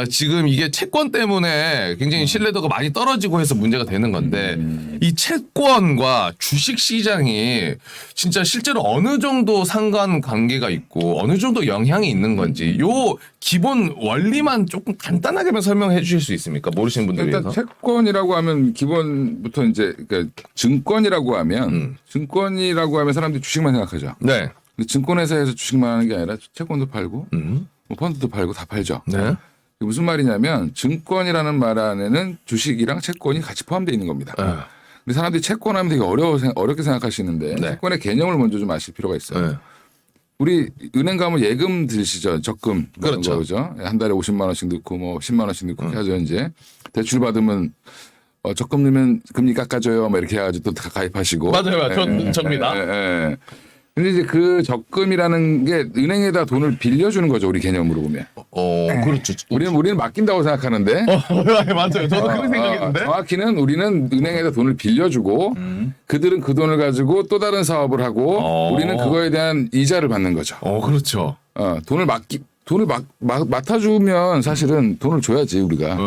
지금 이게 채권 때문에 굉장히 신뢰도가 많이 떨어지고 해서 문제가 되는 건데 이 채권과 주식 시장이 진짜 실제로 어느 정도 상관관계가 있고 어느 정도 영향이 있는 건지 요 기본 원리만 조금 간단하게만 설명해 주실 수 있습니까? 모르시는 분들 일단 위해서. 채권이라고 하면 기본부터 이제 그러니까 증권이라고 하면 사람들이 주식만 생각하죠. 네. 근데 증권회사에서 주식만 하는 게 아니라 채권도 팔고 뭐 펀드도 팔고 다 팔죠. 네. 이게 무슨 말이냐면 증권이라는 말 안에는 주식이랑 채권이 같이 포함되어 있는 겁니다. 근데 사람들이 채권하면 되게 어렵게 생각하시는데 네. 채권의 개념을 먼저 좀 아실 필요가 있어요. 네. 우리 은행 가면 예금 들시죠. 적금. 그렇죠. 그죠? 한 달에 50만 원씩 넣고 뭐 10만 원씩 넣고 이렇게 하죠. 이제 대출 받으면 적금 넣으면 금리 깎아줘요. 뭐 이렇게 해가지고 또 가입하시고. 맞아요. 접니다. 예. 근데 이제 그 적금이라는 게 은행에다 돈을 빌려주는 거죠. 우리 개념으로 보면. 그렇죠. 우리는 맡긴다고 생각하는데. 맞아요. 저도 그렇게 생각했는데. 정확히는 우리는 은행에다 돈을 빌려주고 그들은 그 돈을 가지고 또 다른 사업을 하고 우리는 그거에 대한 이자를 받는 거죠. 그렇죠. 돈을 맡아주면 사실은 돈을 줘야지 우리가.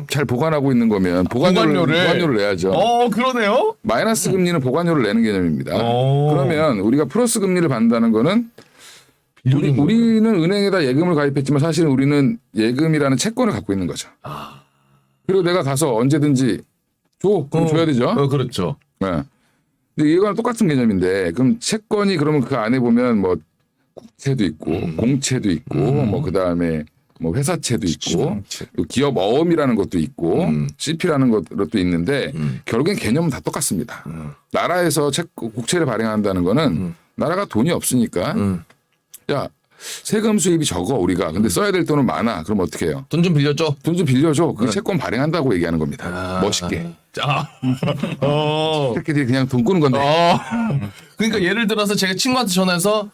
잘 보관하고 있는 거면 보관료를 내야죠. 그러네요. 마이너스 금리는 보관료를 내는 개념입니다. 그러면 우리가 플러스 금리를 받는다는 거는 우리는 은행에다 예금을 가입했지만 사실은 우리는 예금이라는 채권을 갖고 있는 거죠. 그리고 내가 가서 언제든지 그럼 줘야 되죠. 그렇죠. 네. 근데 이거랑 똑같은 개념인데 그럼 채권이 그러면 그 안에 보면 뭐 국채도 있고 공채도 있고 뭐 그다음에 뭐 회사채도 있고 또 기업 어음이라는 것도 있고 CP라는 것도 있는데 결국엔 개념은 다 똑같습니다. 나라에서 국채를 발행한다는 거는 나라가 돈이 없으니까 야 세금 수입이 적어 우리가 근데 써야 될 돈은 많아. 그럼 어떻게 해요? 돈 좀 빌려줘. 돈 좀 빌려줘. 그 채권 발행한다고 얘기하는 겁니다. 멋있게. 새끼들이 그냥 돈 꾸는 건데. 그러니까 예를 들어서 제가 친구한테 전화해서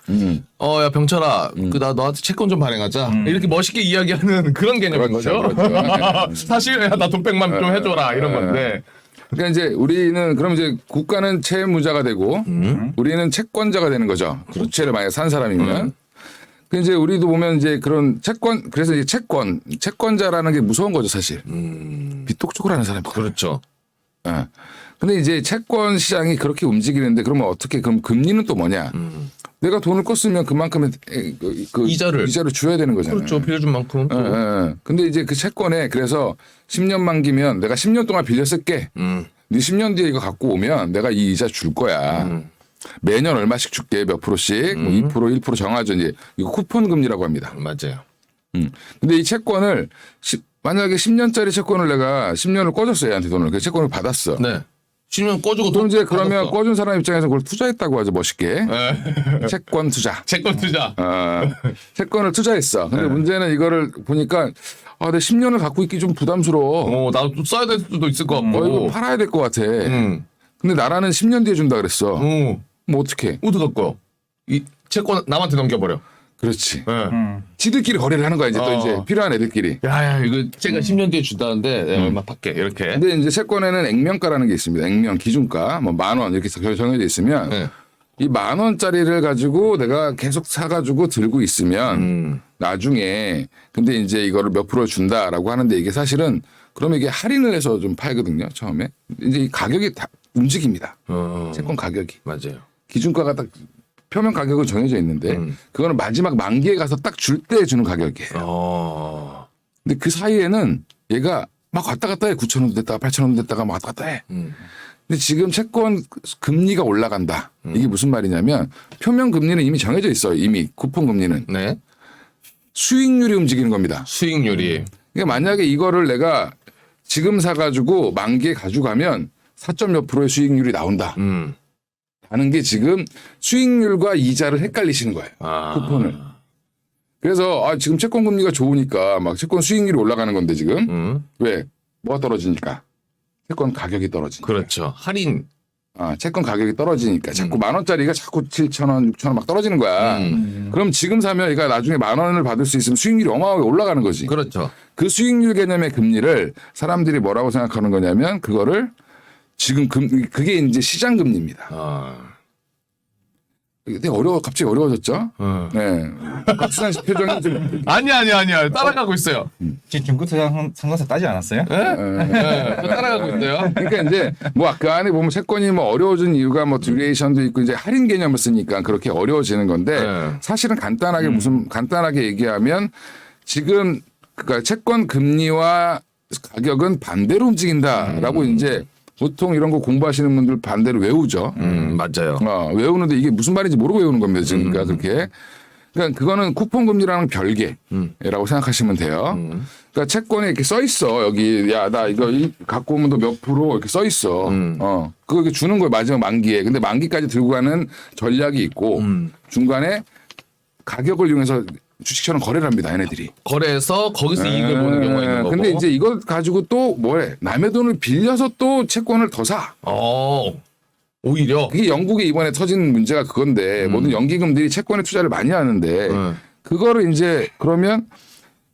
야 병철아 나 너한테 채권 좀 발행하자 이렇게 멋있게 이야기하는 그런 개념인 그렇죠, 거죠. 그렇죠. 사실 나 돈 100만 좀 해줘라 이런 건데. 그러니까 이제 우리는 그럼 이제 국가는 채무자가 되고 우리는 채권자가 되는 거죠. 국채를 만약 산 사람이면. 그 이제 우리도 보면 이제 그런 채권 그래서 이제 채권자라는 게 무서운 거죠 사실. 빚독촉을 하는 사람. 그렇죠. 예. 근데 이제 채권 시장이 그렇게 움직이는데 그러면 어떻게 그럼 금리는 또 뭐냐? 내가 돈을 껐으면 그만큼의 그 이자를 줘야 되는 거잖아요. 그렇죠. 빌려준 만큼. 예. 근데 이제 그 채권에 그래서 10년 만기면 내가 10년 동안 빌려 쓸게. 네 10년 뒤에 이거 갖고 오면 내가 이 이자 줄 거야. 매년 얼마씩 줄게 몇 프로씩 뭐 2% 1% 정하죠. 이제 이거 쿠폰 금리라고 합니다. 맞아요. 근데 이 채권을 만약에 10년짜리 채권을 내가 10년을 꿔줬어요. 얘한테 돈을. 그 채권을 받았어. 네. 10년 꺼주고 그럼 이제 그러면 받았어. 꿔준 사람 입장에서 그걸 투자했다고 하죠. 멋있게. 채권 투자. 채권 투자. 채권을 투자했어. 근데 문제는 이거를 보니까 내 10년을 갖고 있기 좀 부담스러워. 나도 써야 될 수도 있을 것 같고. 이거 팔아야 될 것 같아. 근데 나라는 10년 뒤에 준다 그랬어. 뭐 어떻게? 어떡할 거야? 이 채권 남한테 넘겨버려. 그렇지. 네. 지들끼리 거래를 하는 거야. 이제 또 이제 필요한 애들끼리. 야, 이거 제가 10년 뒤에 준다는데 내가 얼마 받게 이렇게. 근데 이제 채권에는 액면가라는 게 있습니다. 액면 기준가 뭐 10,000원 이렇게 정해져 있으면 네. 이 10,000원짜리를 가지고 내가 계속 사가지고 들고 있으면 나중에 근데 이제 이거를 몇 프로 준다라고 하는데 이게 사실은 그러면 이게 할인을 해서 좀 팔거든요. 처음에 이제 이 가격이 다 움직입니다. 채권 가격이 맞아요. 기준가가 딱 표면 가격은 정해져 있는데 그거는 마지막 만기에 가서 딱 줄 때 주는 가격이에요. 근데 그 사이에는 얘가 막 왔다 갔다 해. 9,000원도 됐다가 8,000원도 됐다가 막 왔다 갔다 해. 근데 지금 채권 금리가 올라간다. 이게 무슨 말이냐면 표면 금리는 이미 정해져 있어요. 이미 쿠폰 금리는. 네. 수익률이 움직이는 겁니다. 수익률이. 그러니까 만약에 이거를 내가 지금 사가지고 만기에 가져가면 4점 몇 프로의 수익률이 나온다. 하는 게 지금 수익률과 이자를 헷갈리시는 거예요. 쿠폰을. 그래서 지금 채권 금리가 좋으니까 막 채권 수익률이 올라가는 건데 지금 왜? 뭐가 떨어지니까? 채권 가격이 떨어지니까. 그렇죠. 할인. 채권 가격이 떨어지니까 자꾸 10,000원짜리가 자꾸 7,000원, 6,000원 막 떨어지는 거야. 그럼 지금 사면 얘가 나중에 10,000원을 받을 수 있으면 수익률이 어마어마하게 올라가는 거지. 그렇죠. 그 수익률 개념의 금리를 사람들이 뭐라고 생각하는 거냐면 그거를 지금 그게 이제 시장 금리입니다. 되게 갑자기 어려워졌죠. 네. 박수산 씨 표정이 좀 아니야. 따라가고 있어요. 지금 중국투자 상관서 따지 않았어요? 따라가고 있어요. 그러니까 이제 뭐 그 안에 보면 채권이 뭐 어려워진 이유가 뭐 듀레이션도 있고 이제 할인 개념을 쓰니까 그렇게 어려워지는 건데 사실은 간단하게 얘기하면 지금 그러니까 채권 금리와 가격은 반대로 움직인다라고 이제 보통 이런 거 공부하시는 분들 반대로 외우죠. 맞아요. 외우는데 이게 무슨 말인지 모르고 외우는 겁니다. 지금 그러니까 그렇게. 그러니까 그거는 쿠폰 금리랑 별개라고 생각하시면 돼요. 그러니까 채권에 이렇게 써 있어. 여기 야 나 이거 갖고 오면 너 몇 프로 이렇게 써 있어. 그거 이렇게 주는 거예요. 마지막 만기에. 근데 만기까지 들고 가는 전략이 있고 중간에 가격을 이용해서 주식처럼 거래를 합니다. 얘네들이. 거래해서 거기서 이익을 보는 경우가 있는 거고. 근데 이제 이걸 가지고 또 뭐래? 남의 돈을 빌려서 또 채권을 더 사. 오히려. 그게 영국에 이번에 터진 문제가 그건데 모든 연기금들이 채권에 투자를 많이 하는데 그거를 이제 그러면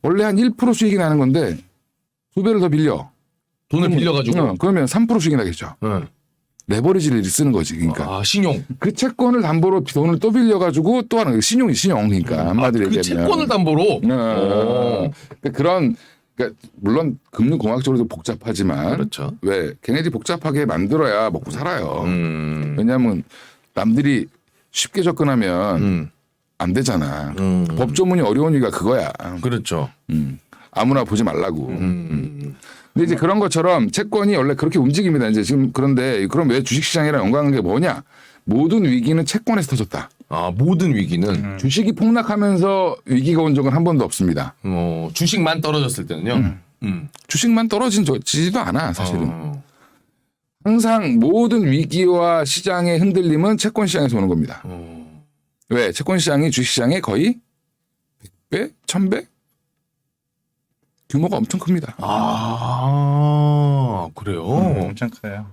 원래 한 1% 수익이 나는 건데 2배를 더 빌려. 돈을 빌려가지고. 그러면 3% 수익이 나겠죠. 레버리지를 쓰는 거지. 그러니까 신용. 그 채권을 담보로 돈을 또 빌려가지고 또 하는 거 신용. 그러니까 한마디로 그 얘기하면. 채권을 담보로. 그러니까 물론 금융공학적으로 좀 복잡하지만 그렇죠. 왜 걔네들이 복잡하게 만들어야 먹고 살아요. 왜냐하면 남들이 쉽게 접근하면 안 되잖아. 법조문이 어려운 이유가 그거야. 그렇죠. 아무나 보지 말라고. 근데 이제 그런 것처럼 채권이 원래 그렇게 움직입니다. 이제 지금 그런데 그럼 왜 주식시장이랑 연관관계가 뭐냐? 모든 위기는 채권에서 터졌다. 모든 위기는 주식이 폭락하면서 위기가 온 적은 한 번도 없습니다. 주식만 떨어졌을 때는요. 주식만 떨어지지도 않아 사실은. 항상 모든 위기와 시장의 흔들림은 채권 시장에서 오는 겁니다. 왜? 채권 시장이 주식 시장의 거의 100배, 1000배? 규모가 엄청 큽니다. 그래요? 엄청 커요.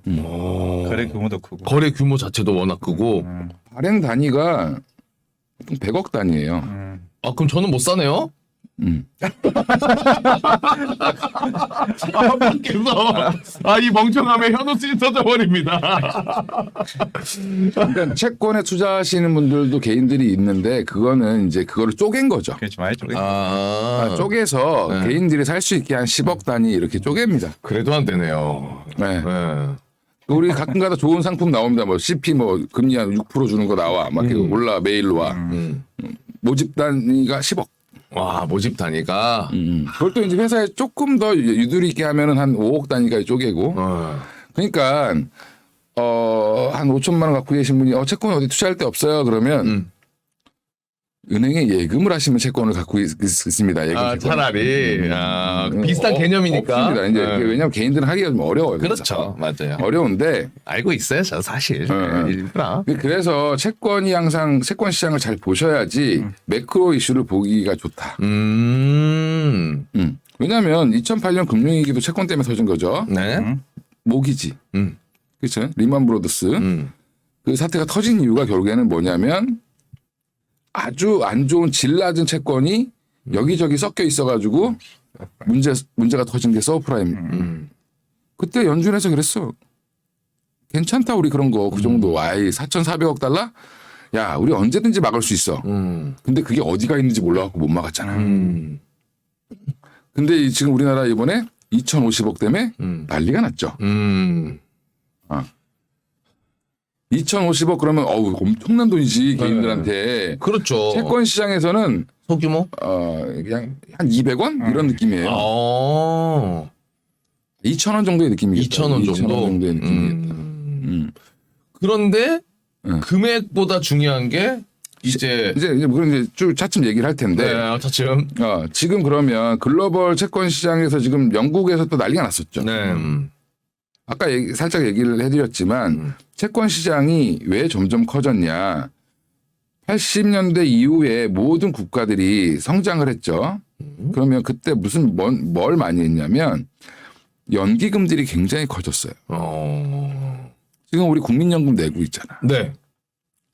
거래 규모도 크고. 거래 규모 자체도 워낙 크고. 발행 단위가 보통 100억 단위예요. 그럼 저는 못 사네요? 밖에서 이 멍청함에 현우씨 터져버립니다. 그러니까 채권에 투자하시는 분들도 개인들이 있는데 그거는 이제 그거를 쪼갠 거죠. 그렇지 많이 쪼개. 쪼개서 개인들이 살 수 있게 한 10억 단위 이렇게 쪼갭니다. 그래도 안 되네요. 네. 우리 가끔가다 좋은 상품 나옵니다. 뭐 CP 뭐 금리 한 6% 주는 거 나와. 막 이렇게 올라 메일로 와. 모집 단위가 10억. 와, 모집 단위가. 그걸 또 이제 회사에 조금 더 유도리 있게 하면은 한 5억 단위까지 쪼개고. 그러니까 한 5천만 원 갖고 계신 분이 채권 어디 투자할 데 없어요. 그러면 은행에 예금을 하시면 채권을 갖고 있습니다. 예금 채권. 차라리 비슷한 개념이니까. 없습니다. 이제 왜냐하면 개인들은 하기가 좀 어려워요. 그렇죠, 맞아요. 어려운데 알고 있어요, 저 사실. 일부러. 그래서 채권이 항상 채권 시장을 잘 보셔야지 매크로 이슈를 보기가 좋다. 왜냐하면 2008년 금융위기도 채권 때문에 터진 거죠. 네. 모기지. 그렇죠. 리만 브로더스. 그 사태가 터진 이유가 결국에는 뭐냐면 아주 안 좋은 질 낮은 채권이 여기저기 섞여 있어가지고 문제가 터진 게 서브프라임. 그때 연준에서 그랬어. 괜찮다 우리 그런 거 그 정도. 4,400억 달러? 야 우리 언제든지 막을 수 있어. 근데 그게 어디가 있는지 몰라갖고 못 막았잖아. 근데 지금 우리나라 이번에 2,050억 때문에 난리가 났죠. 2,050억 그러면 엄청난 돈이지 개인들한테. 그렇죠. 채권 시장에서는 소규모? 그냥 한 200원 이런 느낌이에요. 2,000원 정도의 느낌이겠다. 2,000원 정도? 2,000원 정도의 느낌이겠다. 그런데 금액보다 중요한 게 이제 그런 이제 쭉 차츰 얘기를 할 텐데. 차츰. 지금 그러면 글로벌 채권 시장에서 지금 영국에서 또 난리가 났었죠. 네. 아까 살짝 얘기를 해드렸지만 채권 시장이 왜 점점 커졌냐. 80년대 이후에 모든 국가들이 성장을 했죠. 그러면 그때 뭘 많이 했냐면 연기금들이 굉장히 커졌어요. 지금 우리 국민연금 내고 있잖아. 네.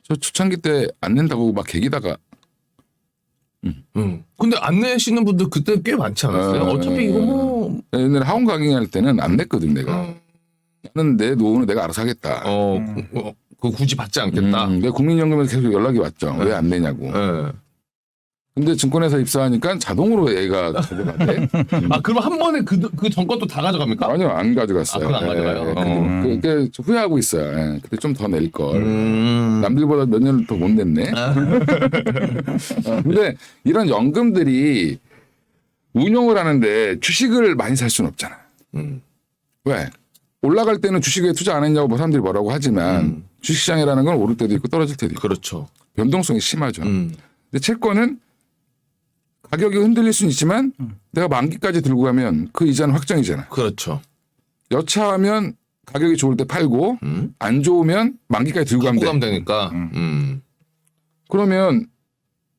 저 초창기 때 안 낸다고 막 개기다가. 근데 안 내시는 분들 그때 꽤 많지 않았어요? 어차피 이거 뭐. 옛날에 학원 강의할 때는 안 냈거든 내가. 나는 내 노후는 내가 알아서 하겠다. 그거 굳이 받지 않겠다. 근데 국민연금에서 계속 연락이 왔죠. 왜 안 내냐고. 예. 근데 증권회사 입사하니까 자동으로 얘가 가져가대. 아 그럼 한 번에 그 전권도 다 가져갑니까? 아니요, 안 가져갔어요. 아, 그건 안 가져가요? 그게 좀 후회하고 있어요. 예. 그때 좀 더 낼 걸. 남들보다 몇 년을 더 못 냈네. 근데 이런 연금들이 운용을 하는데 주식을 많이 살 수는 없잖아. 왜? 올라갈 때는 주식에 투자 안 했냐고 뭐 사람들이 뭐라고 하지만 주식시장이라는 건 오를 때도 있고 떨어질 때도 있고 그렇죠. 변동성이 심하죠. 근데 채권은 가격이 흔들릴 수는 있지만 내가 만기까지 들고 가면 그 이자는 확정이잖아. 그렇죠. 여차하면 가격이 좋을 때 팔고 안 좋으면 만기까지 들고 가면 갖고 가면 돼. 되니까. 그러면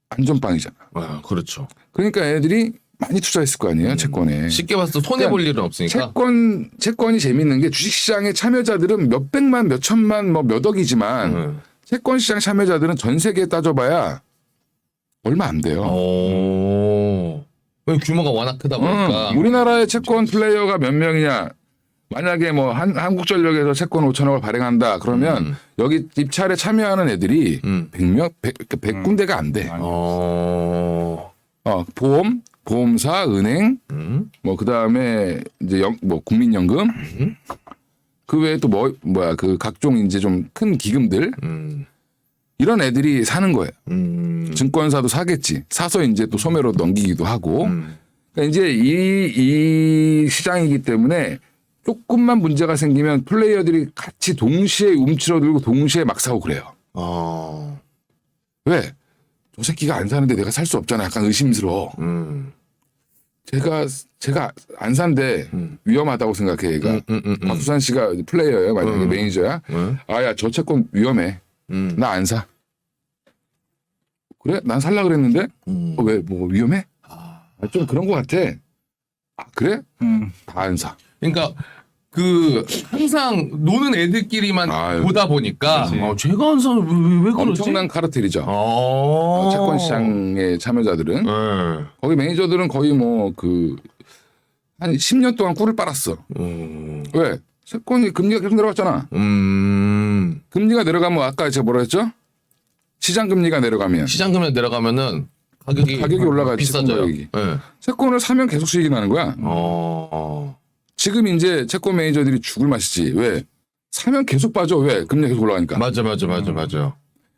안전빵이잖아. 아, 그렇죠. 그러니까 애들이 많이 투자했을 거 아니에요, 채권에. 쉽게 봐서 손해 볼 일은 없으니까. 채권이 재밌는 게 주식시장의 참여자들은 몇 백만, 몇 천만, 뭐 몇 억이지만 채권 시장 참여자들은 전 세계에 따져봐야 얼마 안 돼요. 왜 규모가 워낙 크다 보니까. 우리나라의 채권 플레이어가 몇 명이냐? 만약에 뭐 한국전력에서 채권 5천억을 발행한다 그러면 여기 입찰에 참여하는 애들이 100군데가 안 돼. 보험, 보험사, 은행, 뭐 그다음에 이제 뭐 국민연금, 그 외에 또 뭐야 그 각종 이제 좀 큰 기금들 이런 애들이 사는 거예요. 증권사도 사겠지. 사서 이제 또 소매로 넘기기도 하고. 그러니까 이제 이 시장이기 때문에 조금만 문제가 생기면 플레이어들이 같이 동시에 움츠러들고 동시에 막 사고 그래요. 왜? 저 새끼가 안 사는데 내가 살 수 없잖아. 약간 의심스러워. 제가 안 산데 위험하다고 생각해. 얘가. 박수산 씨가 플레이어예요. 만약에 매니저야. 아야 저 채권 위험해. 나 안 사. 그래? 난 살라 그랬는데 왜? 뭐 위험해? 좀 그런 것 같아. 아 그래? 다 안 사. 그러니까 그 항상 노는 애들끼리만 아유, 보다 보니까 그렇지. 제가 한 사람 왜 그러지? 엄청난 카르텔이죠. 어. 채권 시장의 참여자들은 네. 거기 매니저들은 거의 뭐 그 한 10년 동안 꿀을 빨았어. 왜? 채권이 금리가 계속 내려갔잖아. 금리가 내려가면 아까 제가 뭐라 했죠? 시장 금리가 내려가면 시장 금리 내려가면은 가격이 올라가지. 채권 비싸져요. 가격이. 네. 채권을 사면 계속 수익이 나는 거야. 지금 이제 채권 매니저들이 죽을 맛이지. 왜? 사면 계속 빠져. 왜? 금리가 계속 올라가니까. 맞아.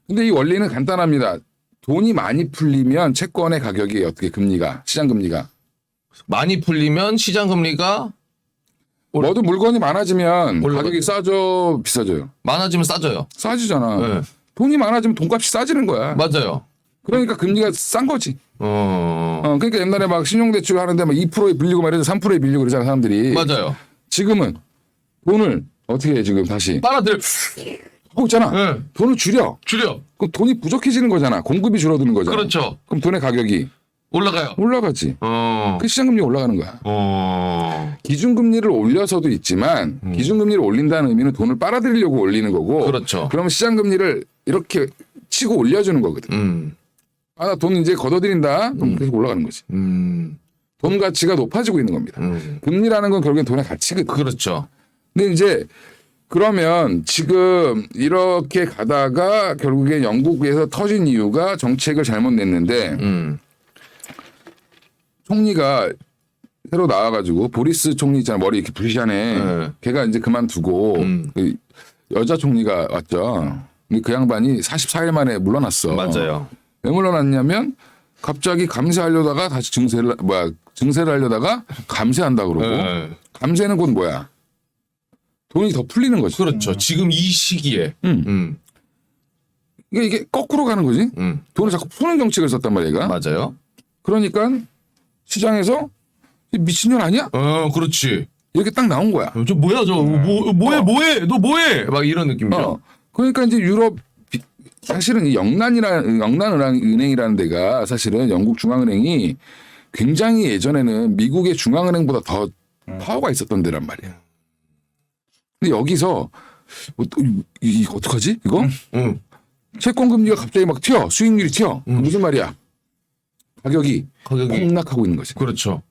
근데 이 원리는 간단합니다. 돈이 많이 풀리면 채권의 가격이 어떻게 금리가 시장 금리가 많이 풀리면 시장 금리가 뭐든 물건이 많아지면 올라가죠. 가격이 싸져 비싸져요. 많아지면 싸져요. 싸지잖아. 네. 돈이 많아지면 돈값이 싸지는 거야. 맞아요. 그러니까 금리가 싼 거지. 그러니까 옛날에 막 신용대출 하는데 막 2%에 빌리고 말해도 3%에 빌리고 그러잖아 사람들이. 맞아요. 지금은 돈을 어떻게 해 지금 다시 빨아들 하고 있잖아. 네. 돈을 줄여. 그럼 돈이 부족해지는 거잖아. 공급이 줄어드는 거잖아. 그렇죠. 그럼 돈의 가격이 올라가요. 올라가지. 그 시장금리 올라가는 거야. 기준금리를 올려서도 있지만 기준금리를 올린다는 의미는 돈을 빨아들이려고 올리는 거고. 그렇죠. 그러면 시장금리를 이렇게 치고 올려주는 거거든. 아, 나 돈 이제 걷어들인다. 그럼 계속 올라가는 거지. 돈 가치가 높아지고 있는 겁니다. 금리라는 건 결국엔 돈의 가치거든. 그렇죠. 근데 이제 그러면 지금 이렇게 가다가 결국에 영국에서 터진 이유가 정책을 잘못 냈는데 총리가 새로 나와가지고 보리스 총리 있잖아. 머리 이렇게 부시하네. 네. 걔가 이제 그만두고 그 여자 총리가 왔죠. 근데 그 양반이 44일 만에 물러났어. 맞아요. 왜 물러났냐면 갑자기 감세하려다가 다시 증세를 하려다가 감세한다 그러고 네. 감세는 곧 뭐야? 돈이 더 풀리는 거지. 그렇죠. 지금 이 시기에. 이게 거꾸로 가는 거지. 돈을 자꾸 푸는 정책을 썼단 말이야. 얘가. 맞아요. 그러니까 시장에서 이 미친년 아니야? 그렇지. 이렇게 딱 나온 거야. 저 뭐야 저 뭐해 너 뭐해 막 이런 느낌이죠. 그러니까 이제 유럽 사실은 이 영란은행이라는 데가 사실은 영국 중앙은행이 굉장히 예전에는 미국의 중앙은행보다 더 파워가 있었던 데란 말이야. 근데 여기서 이거 어떡하지? 이거? 채권 금리가 갑자기 막 튀어. 수익률이 튀어. 무슨 말이야? 가격이 폭락하고 있는 거지. 그렇죠.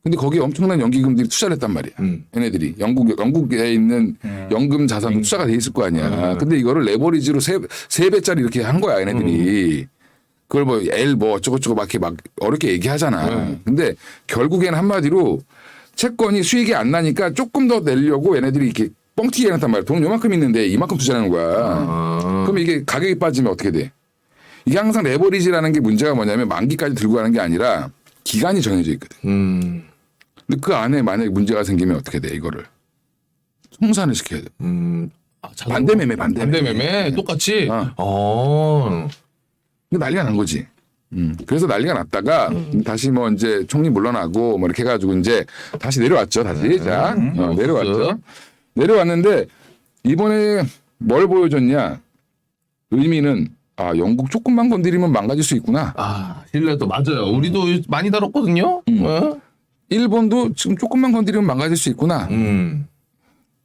근데 거기에 엄청난 연기금들이 투자를 했단 말이야. 얘네들이 영국에 있는 연금 자산도 투자가 돼 있을 거 아니야. 근데 이거를 레버리지로 세 배짜리 이렇게 한 거야, 얘네들이. 그걸 뭐 L 뭐 어쩌고저쩌고 막 이렇게 막 어렵게 얘기하잖아. 근데 결국에는 한마디로 채권이 수익이 안 나니까 조금 더 내려고 얘네들이 이렇게 뻥튀기 해놨단 말이야. 돈 요만큼 있는데 이만큼 투자하는 거야. 그럼 이게 가격이 빠지면 어떻게 돼? 이게 항상 레버리지라는 게 문제가 뭐냐면 만기까지 들고 가는 게 아니라 기간이 정해져 있거든. 근데 그 안에 만약에 문제가 생기면 어떻게 돼? 이거를 청산을 시켜야 돼. 반대매매. 반대매매 똑같이. 근데 난리가 난 거지. 그래서 난리가 났다가 다시 뭐 이제 총리 물러나고 뭐 이렇게 해가지고 이제 다시 내려왔죠. 다시 자 내려왔죠. 내려왔는데 이번에 뭘 보여줬냐? 의미는 영국 조금만 건드리면 망가질 수 있구나. 신뢰도 맞아요. 우리도 많이 다뤘거든요. 일본도 지금 조금만 건드리면 망가질 수 있구나.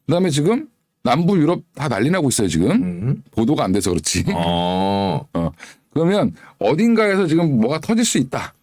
그다음에 지금 남부 유럽 다 난리 나고 있어요. 지금 보도가 안 돼서 그렇지. 그러면 어딘가에서 지금 뭐가 터질 수 있다.